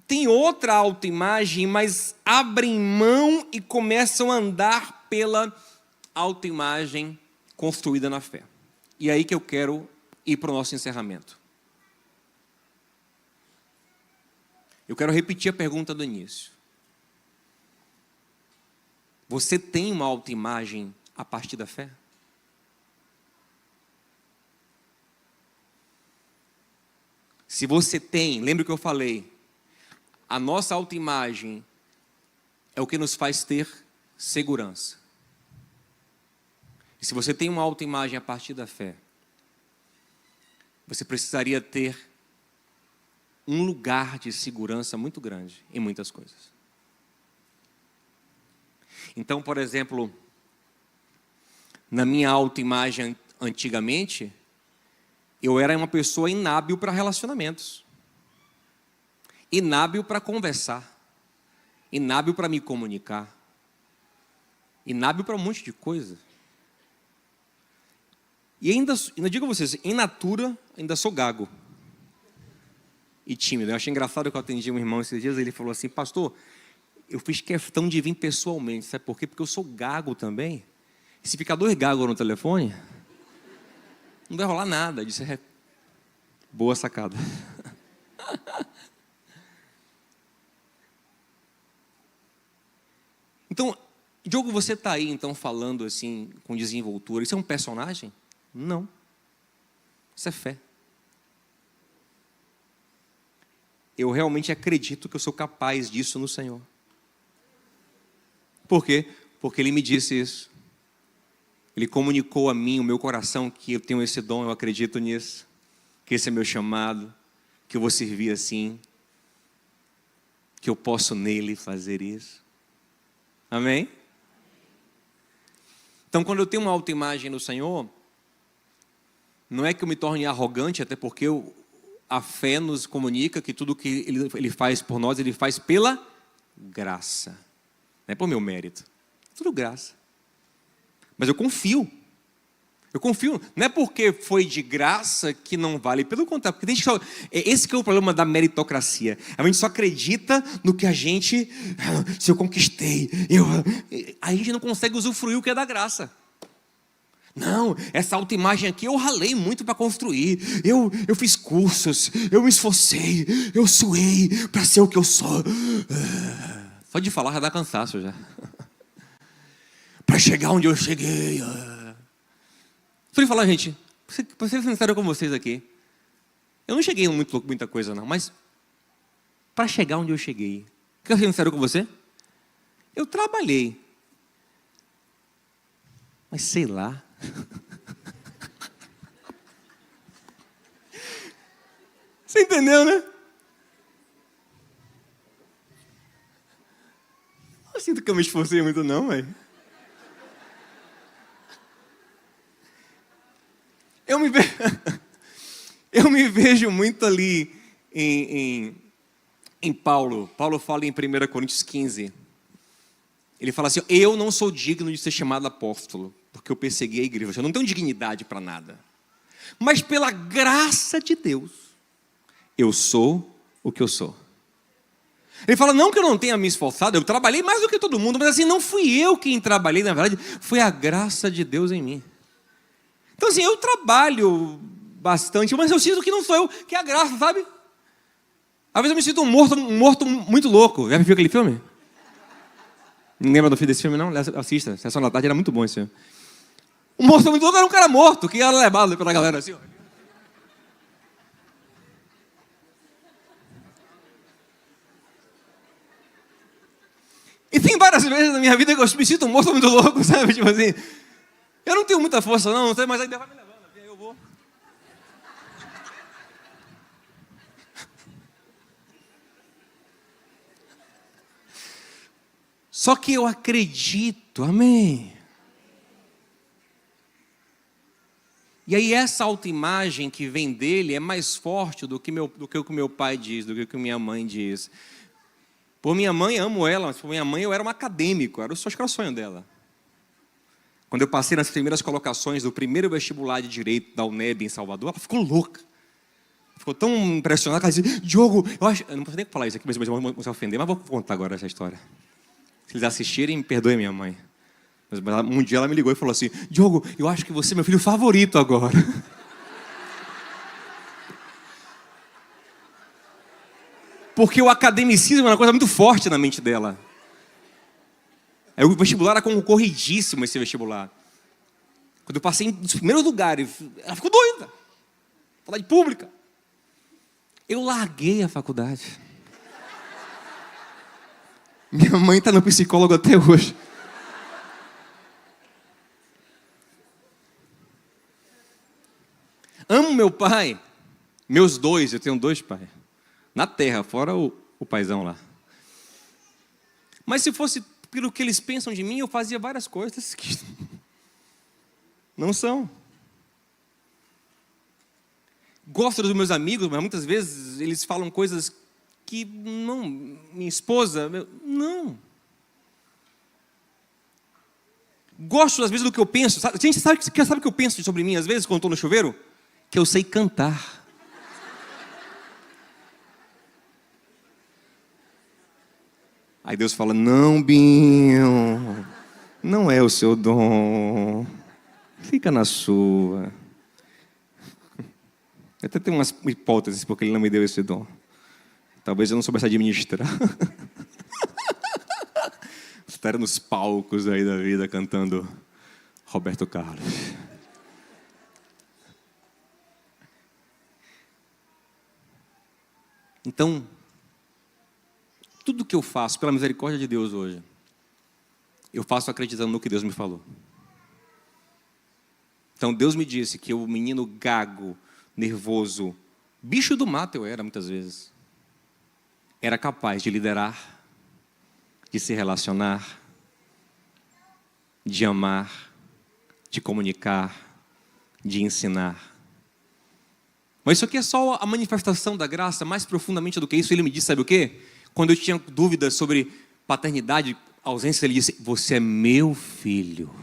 têm outra autoimagem, mas abrem mão e começam a andar pela autoimagem construída na fé. E é aí que eu quero ir para o nosso encerramento. Eu quero repetir a pergunta do início. Você tem uma autoimagem a partir da fé? Se você tem, lembra o que eu falei, a nossa autoimagem é o que nos faz ter segurança. E se você tem uma autoimagem a partir da fé, você precisaria ter um lugar de segurança muito grande em muitas coisas. Então, por exemplo, na minha autoimagem antigamente, eu era uma pessoa inábil para relacionamentos, inábil para conversar, inábil para me comunicar, inábil para um monte de coisa. E ainda digo a vocês, em natura, ainda sou gago e tímido. Eu achei engraçado que eu atendi um irmão esses dias, ele falou assim, pastor, eu fiz questão de vir pessoalmente, sabe por quê? Porque eu sou gago também. E se ficar 2 gagos no telefone, não vai rolar nada. Eu disse, boa sacada. Então, Diogo, você está aí então falando assim, com desenvoltura. Isso é um personagem? Não. Isso é fé. Eu realmente acredito que eu sou capaz disso no Senhor. Por quê? Porque Ele me disse isso. Ele comunicou a mim, o meu coração, que eu tenho esse dom, eu acredito nisso. Que esse é meu chamado, que eu vou servir assim. Que eu posso nele fazer isso. Amém? Então, quando eu tenho uma autoimagem no Senhor, não é que eu me torne arrogante, até porque a fé nos comunica que tudo que Ele faz por nós, Ele faz pela graça. Não é por meu mérito. Tudo graça. Mas eu confio. Não é porque foi de graça que não vale. Pelo contrário, porque esse que é o problema da meritocracia. A gente só acredita no que a gente... Se eu conquistei, a gente não consegue usufruir o que é da graça. Não, essa autoimagem aqui eu ralei muito para construir. Eu fiz cursos, eu me esforcei, eu suei para ser o que eu sou. Só de falar já dá cansaço já. Para chegar onde eu cheguei. Deixa eu falar, gente, para ser sincero com vocês aqui, eu não cheguei em muita coisa não, mas para chegar onde eu cheguei, quero ser sincero com você, eu trabalhei, mas sei lá. Você entendeu, né? Não sinto que eu me esforcei muito não, velho. Eu me vejo muito ali em Paulo. Paulo fala em 1 Coríntios 15. Ele fala assim, eu não sou digno de ser chamado apóstolo, porque eu persegui a igreja. Eu não tenho dignidade para nada. Mas pela graça de Deus, eu sou o que eu sou. Ele fala, não que eu não tenha me esforçado, eu trabalhei mais do que todo mundo, mas assim, não fui eu quem trabalhei, na verdade, foi a graça de Deus em mim. Então assim, eu trabalho bastante, mas eu sinto que não sou eu, que é a graça, sabe? Às vezes eu me sinto um morto muito louco. Já viu aquele filme? Não lembra desse filme, não? Assista, Sessão da Tarde, era muito bom esse filme. Um morto muito louco era um cara morto, que era levado pela galera assim, ó. tem várias vezes na minha vida que eu me sinto morto, muito louco, sabe? Tipo assim, eu não tenho muita força não, mas aí Deus vai me levando, aí eu vou. Só que eu acredito, amém. E aí essa autoimagem que vem dele é mais forte do que o que meu pai diz, do que o que minha mãe diz. Por minha mãe, amo ela, mas por minha mãe eu era um acadêmico, acho que era o sonho dela. Quando eu passei nas primeiras colocações do primeiro vestibular de Direito da UNEB em Salvador, ela ficou louca. Ficou tão impressionada que ela disse, Diogo, eu não posso nem falar isso aqui, mas eu vou se ofender, mas vou contar agora essa história. Se eles assistirem, me perdoe minha mãe. Mas um dia ela me ligou e falou assim, Diogo, eu acho que você é meu filho favorito agora. Porque o academicismo é uma coisa muito forte na mente dela. O vestibular era concorridíssimo, esse vestibular. Quando eu passei nos primeiros lugares, ela ficou doida. Faculdade pública. Eu larguei a faculdade. Minha mãe está no psicólogo até hoje. Amo meu pai. Meus dois, eu tenho 2 pais. Na terra, fora o paizão lá. Mas se fosse pelo que eles pensam de mim, eu fazia várias coisas que não são. Gosto dos meus amigos, mas muitas vezes eles falam coisas que não, minha esposa, não. Gosto às vezes do que eu penso. Gente, sabe o que eu penso sobre mim às vezes quando estou no chuveiro? Que eu sei cantar. Aí Deus fala, não, Binho, não é o seu dom, fica na sua. Eu até tenho umas hipóteses porque ele não me deu esse dom. Talvez eu não soubesse administrar. Estar nos palcos aí da vida cantando Roberto Carlos. Então, tudo que eu faço, pela misericórdia de Deus hoje, eu faço acreditando no que Deus me falou. Então, Deus me disse que o menino gago, nervoso, bicho do mato eu era muitas vezes, era capaz de liderar, de se relacionar, de amar, de comunicar, de ensinar. Mas isso aqui é só a manifestação da graça, mais profundamente do que isso. Ele me disse, sabe o quê? Quando eu tinha dúvidas sobre paternidade, ausência, ele disse, você é meu filho.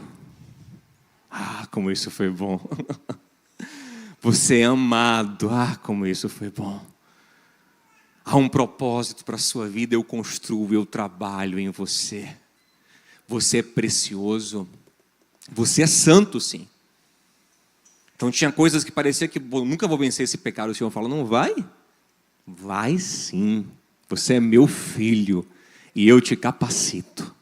Ah, como isso foi bom. Você é amado. Ah, como isso foi bom. Há um propósito para a sua vida, eu construo, eu trabalho em você. Você é precioso. Você é santo, sim. Então tinha coisas que parecia que nunca vou vencer esse pecado. O Senhor fala, não vai? Vai sim. Você é meu filho e eu te capacito.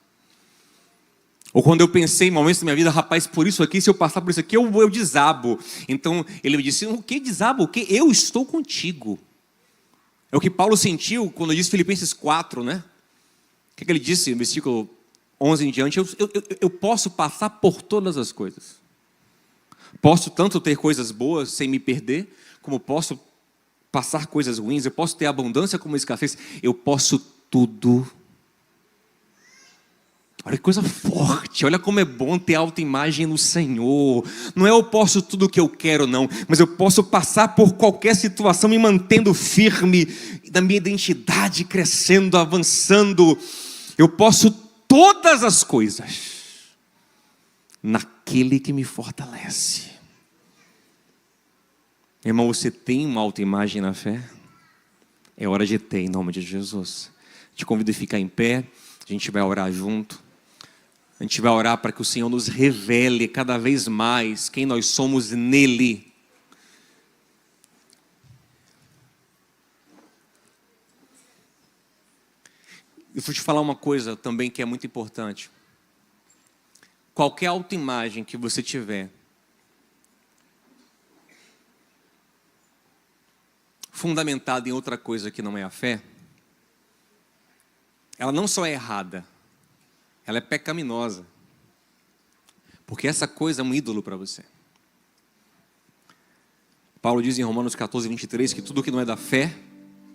Ou quando eu pensei em momentos da minha vida, rapaz, por isso aqui, se eu passar por isso aqui, eu desabo. Então ele me disse, o que desabo? O que? Eu estou contigo. É o que Paulo sentiu quando disse Filipenses 4, né? O que ele disse no versículo 11 em diante? Eu posso passar por todas as coisas. Posso tanto ter coisas boas sem me perder, como posso passar coisas ruins. Eu posso ter abundância como escassez. Eu posso tudo. Olha que coisa forte, olha como é bom ter autoimagem no Senhor. Não é eu posso tudo o que eu quero, não. Mas eu posso passar por qualquer situação me mantendo firme, da minha identidade crescendo, avançando. Eu posso todas as coisas naquele que me fortalece. Irmão, você tem uma autoimagem na fé? É hora de ter, em nome de Jesus. Te convido a ficar em pé, a gente vai orar junto. A gente vai orar para que o Senhor nos revele cada vez mais quem nós somos nele. Eu vou te falar uma coisa também que é muito importante. Qualquer autoimagem que você tiver, fundamentada em outra coisa que não é a fé, ela não só é errada, ela é pecaminosa. Porque essa coisa é um ídolo para você. Paulo diz em Romanos 14, 23, que tudo que não é da fé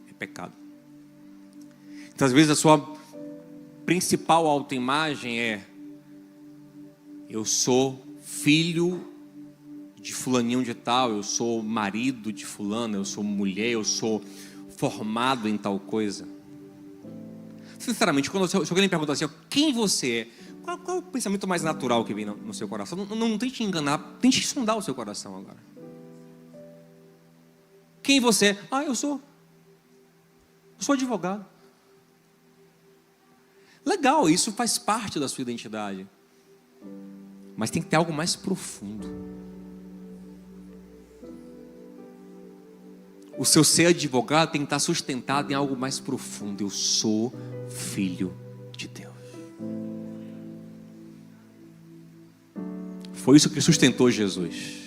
é pecado. Então, às vezes, a sua principal autoimagem é: eu sou filho de fulaninho de tal, eu sou marido de fulano, eu sou mulher, eu sou formado em tal coisa. Sinceramente, se alguém me perguntar assim, quem você é? Qual é o pensamento mais natural que vem no seu coração? Não tente enganar, tente sondar o seu coração agora. Quem você é? Eu sou advogado. Legal, isso faz parte da sua identidade. Mas tem que ter algo mais profundo. O seu ser advogado tem que estar sustentado em algo mais profundo. Eu sou filho de Deus. Foi isso que sustentou Jesus.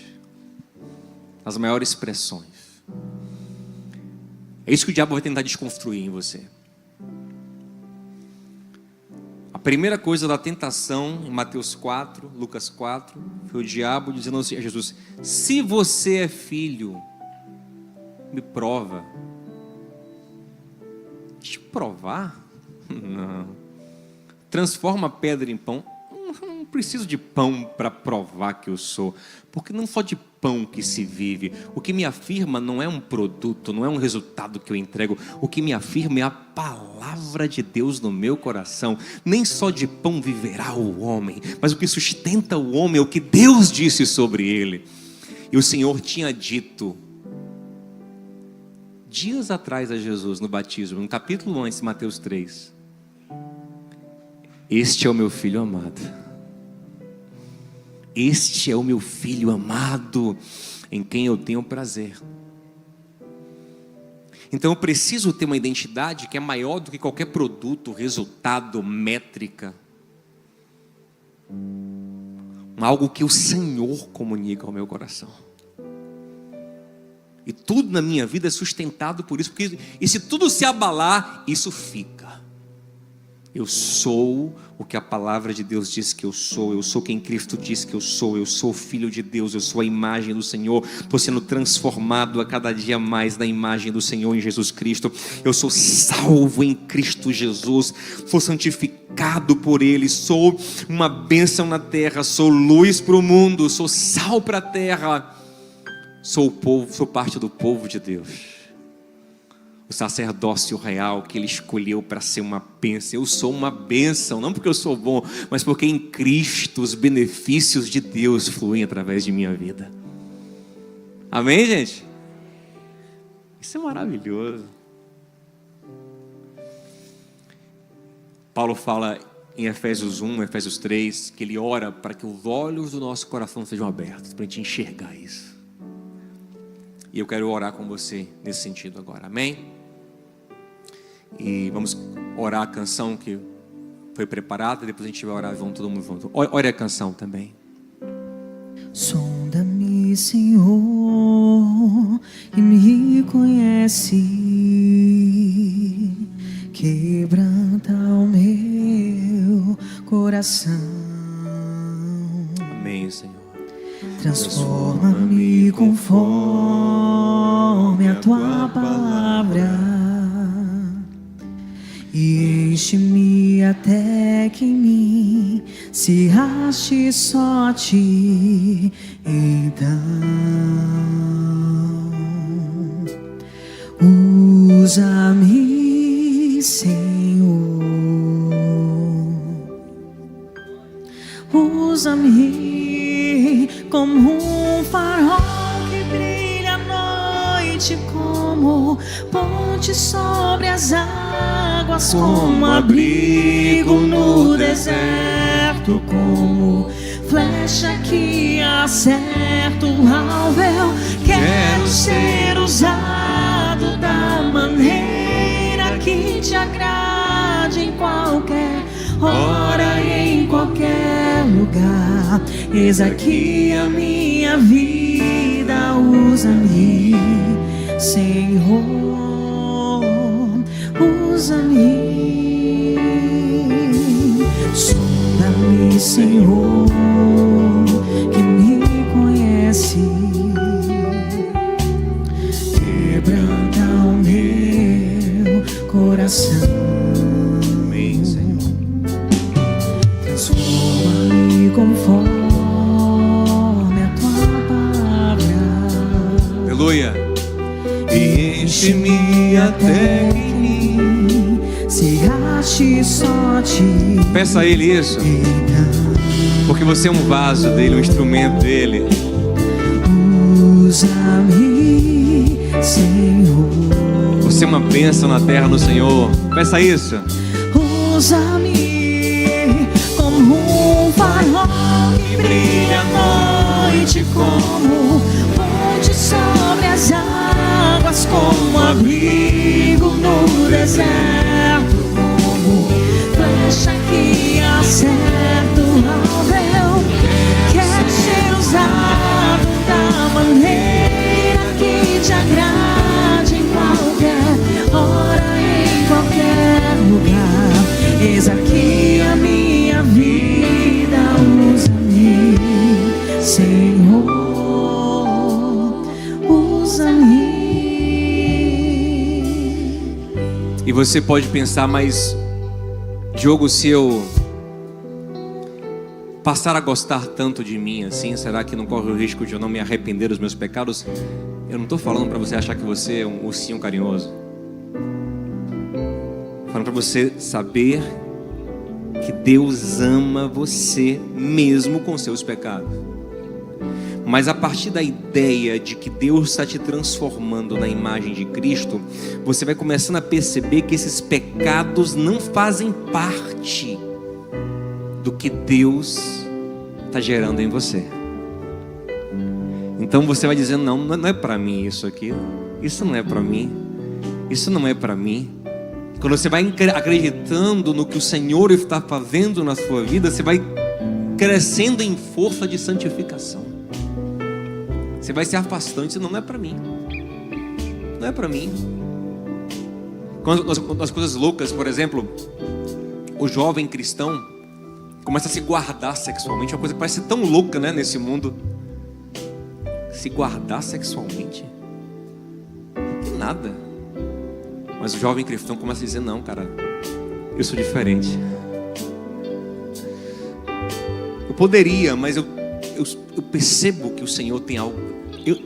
As maiores expressões. É isso que o diabo vai tentar desconstruir em você. A primeira coisa da tentação, em Mateus 4, Lucas 4, foi o diabo dizendo assim a Jesus: se você é filho, me prova. Te provar? Não. Transforma a pedra em pão. Não preciso de pão para provar que eu sou, porque não só de pão que se vive. O que me afirma não é um produto, não é um resultado que eu entrego. O que me afirma é a palavra de Deus no meu coração. Nem só de pão viverá o homem, mas o que sustenta o homem é o que Deus disse sobre ele. E o Senhor tinha dito dias atrás a Jesus no batismo, no capítulo 1, Mateus 3: este é o meu filho amado. Este é o meu filho amado, em quem eu tenho prazer. Então eu preciso ter uma identidade que é maior do que qualquer produto, resultado, métrica. Algo que o Senhor comunica ao meu coração. E tudo na minha vida é sustentado por isso. E se tudo se abalar, isso fica. Eu sou o que a palavra de Deus diz que eu sou quem Cristo diz que eu sou filho de Deus, eu sou a imagem do Senhor, estou sendo transformado a cada dia mais na imagem do Senhor em Jesus Cristo, eu sou salvo em Cristo Jesus, sou santificado por Ele, sou uma bênção na terra, sou luz para o mundo, sou sal para a terra, sou parte do povo de Deus. O sacerdócio real que Ele escolheu para ser uma bênção. Eu sou uma bênção, não porque eu sou bom, mas porque em Cristo os benefícios de Deus fluem através de minha vida. Amém, gente? Isso é maravilhoso. Paulo fala em Efésios 1, Efésios 3, que ele ora para que os olhos do nosso coração sejam abertos, para a gente enxergar isso. E eu quero orar com você nesse sentido agora, amém? E vamos orar a canção que foi preparada, depois a gente vai orar todo mundo junto. Ore a canção também. Sonda-me, Senhor, e me conhece, quebranta o meu coração. Amém, Senhor. Transforma-me conforme a tua palavra e enche-me até que em mim se ache só ti. Então usa-me, Senhor, usa-me como um farol que brilha à noite, como ponte sobre as águas, como abrigo no deserto, como flecha que acerta o alvo. Eu quero ser usado da maneira que te agrade, em qualquer hora e em qualquer lugar. Eis aqui a minha vida, usa-me, Senhor, usa-me. coração. Amém, Senhor. Transforma-me conforme a tua palavra. Aleluia. E enche-me até que em mim se ache só ti. peça a Ele isso, porque você é um vaso dele, um instrumento dele. Usa-me, Senhor. Você é uma bênção na terra no Senhor. Peça isso. Usa-me como um farol que brilha à noite, como ponte sobre as águas, como abrigo no deserto, como flecha que acerta o alvo. Quero ser usado da maneira que te agrade, em qualquer hora, em qualquer lugar. Eis aqui a minha vida, usa-me, Senhor, usa-me. E você pode pensar, mas Diogo, se eu passar a gostar tanto de mim assim, será que não corre o risco de eu não me arrepender dos meus pecados? Eu não estou falando para você achar que você é um ursinho carinhoso. Falando para você saber que Deus ama você mesmo com seus pecados. Mas a partir da ideia de que Deus está te transformando na imagem de Cristo, você vai começando a perceber que esses pecados não fazem parte do que Deus está gerando em você. Então você vai dizendo, não é para mim isso aqui, isso não é para mim, isso não é para mim. Quando você vai acreditando no que o Senhor está fazendo na sua vida, você vai crescendo em força de santificação. Você vai se afastando e dizendo, não é para mim, não é para mim. Quando as coisas loucas, por exemplo, o jovem cristão começa a se guardar sexualmente, uma coisa que parece tão louca, né, nesse mundo. Se guardar sexualmente, que nada. Mas o jovem cristão começa a dizer, não, cara, eu sou diferente. Eu poderia, mas eu percebo que o Senhor tem algo.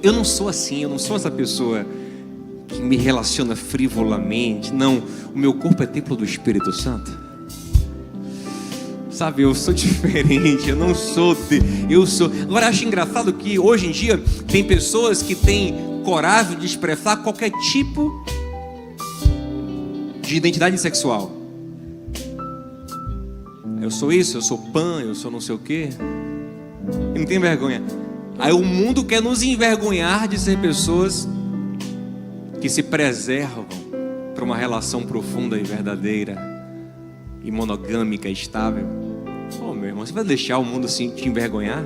Eu não sou assim, eu não sou essa pessoa que me relaciona frivolamente. Não, o meu corpo é templo do Espírito Santo. Sabe, eu sou diferente, eu não sou, eu sou. Agora, acho engraçado que hoje em dia tem pessoas que têm coragem de expressar qualquer tipo de identidade sexual. Eu sou isso, eu sou pan, eu sou não sei o quê. E não tem vergonha. Aí o mundo quer nos envergonhar de ser pessoas que se preservam para uma relação profunda e verdadeira e monogâmica, estável. Oh, meu irmão, você vai deixar o mundo assim te envergonhar?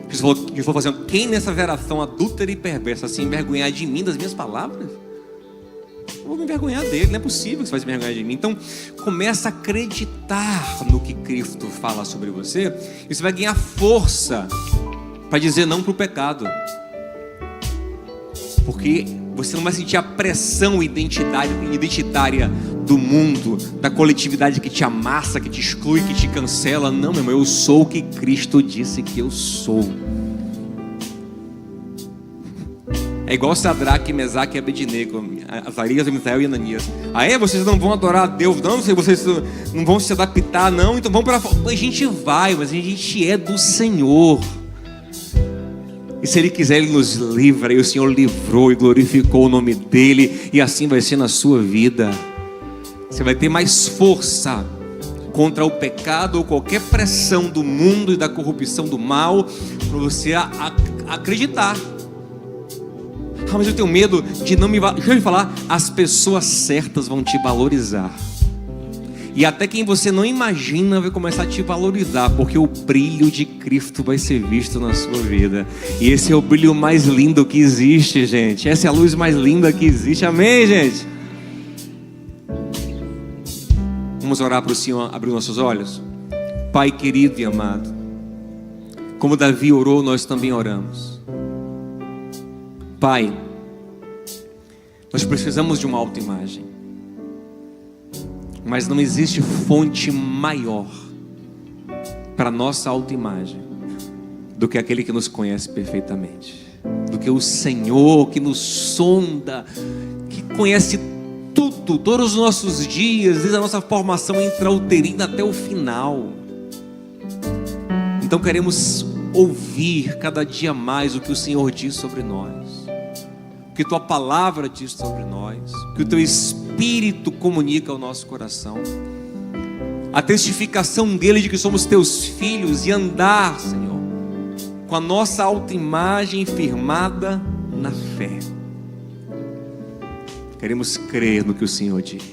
Jesus falou assim, quem nessa geração adúltera e perversa se envergonhar de mim, das minhas palavras? Eu vou me envergonhar dele, não é possível que você vai se envergonhar de mim. Então, começa a acreditar no que Cristo fala sobre você, e você vai ganhar força para dizer não para o pecado. Porque você não vai sentir a pressão identitária do mundo, da coletividade que te amassa, que te exclui, que te cancela. Não, meu irmão, eu sou o que Cristo disse que eu sou. É igual Sadraque, Mesaque e Abednego, Azarias, Misael e Ananias. Vocês não vão adorar a Deus, não? Vocês não vão se adaptar, não? Então vamos para fora. A gente vai, mas a gente é do Senhor. E se Ele quiser, Ele nos livra. E o Senhor livrou e glorificou o nome dEle. E assim vai ser na sua vida. Você vai ter mais força contra o pecado ou qualquer pressão do mundo e da corrupção do mal, para você acreditar. Mas eu tenho medo de não me valorizar. Deixa eu falar, as pessoas certas vão te valorizar. E até quem você não imagina vai começar a te valorizar, porque o brilho de Cristo vai ser visto na sua vida. E esse é o brilho mais lindo que existe, gente. Essa é a luz mais linda que existe. Amém, gente? Vamos orar para o Senhor abrir nossos olhos. Pai querido e amado, como Davi orou, nós também oramos. Pai, nós precisamos de uma autoimagem. Mas não existe fonte maior para nossa autoimagem do que aquele que nos conhece perfeitamente, do que o Senhor que nos sonda, que conhece tudo, todos os nossos dias, desde a nossa formação intrauterina até o final. Então queremos ouvir cada dia mais o que o Senhor diz sobre nós, o que Tua palavra diz sobre nós, o que o Teu Espírito comunica ao nosso coração, a testificação dele de que somos Teus filhos, e andar, Senhor, com a nossa autoimagem firmada na fé. Queremos crer no que o Senhor diz.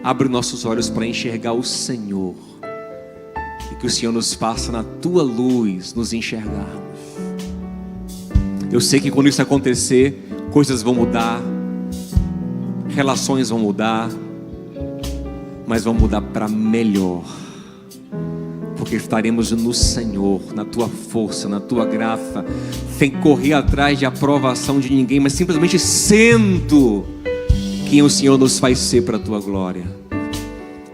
Abre nossos olhos para enxergar o Senhor, e que o Senhor nos faça na Tua luz nos enxergarmos. Eu sei que quando isso acontecer, coisas vão mudar, relações vão mudar, mas vão mudar para melhor, porque estaremos no Senhor, na Tua força, na Tua graça, sem correr atrás de aprovação de ninguém, mas simplesmente sendo quem o Senhor nos faz ser para a Tua glória.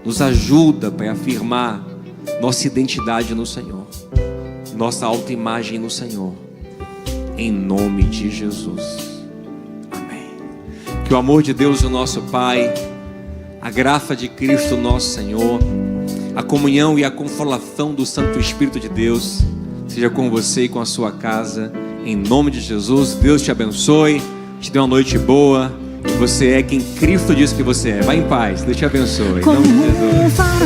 Nos ajuda, Pai, a afirmar nossa identidade no Senhor, nossa autoimagem no Senhor, em nome de Jesus, amém. Que o amor de Deus, o nosso Pai, a graça de Cristo nosso Senhor, a comunhão e a consolação do Santo Espírito de Deus seja com você e com a sua casa, em nome de Jesus. Deus te abençoe, te dê uma noite boa, e você é quem Cristo diz que você é. Vai em paz, Deus te abençoe, em nome de Jesus.